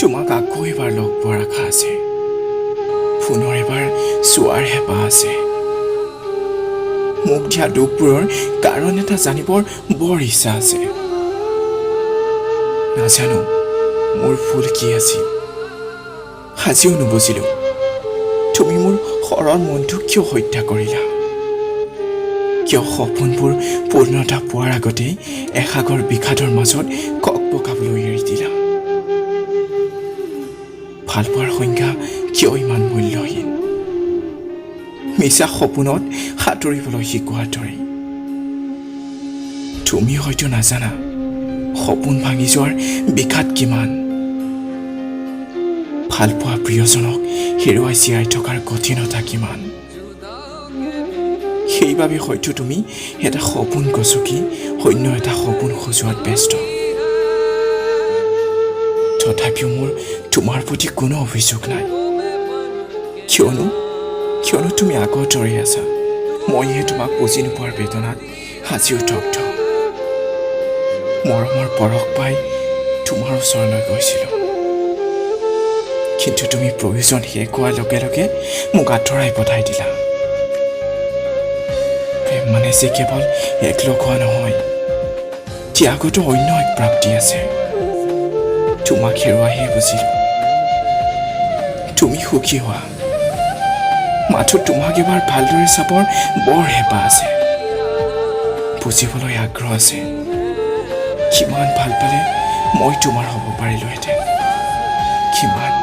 তোমাক আকৌ এবাৰ লগ পোৱাৰ আশা আছে, পুনৰ এবাৰ চোৱাৰ হেঁপাহ আছে। মোক দিয়া দুখবোৰৰ কাৰণ এটা জানিবৰ বৰ ইচ্ছা আছে। নাজানো মোৰ ভুল কি আছিল, আজিও নুবুজিলো তুমি মোৰ সৰল মনটো কিয় হত্যা কৰিলা, কিয় সপোনবোৰ পূৰ্ণতা পোৱাৰ আগতেই এসাগৰ বিষাদৰ মাজত ককবকাবলৈ এৰি দিলা। ভালপোৱাৰ সংজ্ঞা কিয় ইমান মূল্যহীন, মিছা সপোনত সাঁতুৰিবলৈ শিকোৱাৰ দৰে। তুমি হয়তো নাজানা সপোন ভাঙি যোৱাৰ বিষাদ কিমান, ভালপোৱা প্ৰিয়জনক হেৰুৱাই জীয়াই থকাৰ কঠিনতা কিমান। সেইবাবে হয়তো তুমি এটা সপোন গচকি অন্য এটা সপোন সজোৱাত ব্যস্ত। তথাপিও মোৰ তোমাৰ প্ৰতি কোনো অভিযোগ নাই, কিয়নো তুমি আগৰ দৰে আছা। মইহে তোমাক বুজি নোপোৱাৰ বেদনাত আজিও দগ্ধ। মৰমৰ পৰশ পাই তোমাৰ ওচৰলৈ গৈছিলোঁ, কিন্তু তুমি প্ৰয়োজন শেষ হোৱাৰ লগে লগে মোক আঁতৰাই পঠাই দিলা। প্ৰেম মানে যে কেৱল একলগ হোৱা নহয়, ত্যাগতো অন্য এক প্ৰাপ্তি আছে। তোমাক হেৰুৱাইহে বুজিলোঁ তুমি সুখী হোৱা, মাথো তোমাক এবাৰ ভালদৰে চাবৰ বৰ হেঁপাহ আছে, বুজিবলৈ আগ্ৰহ আছে। কিমান ভাল পালে মই তোমাৰ হ'ব পাৰিলোহেঁতেন, কিমান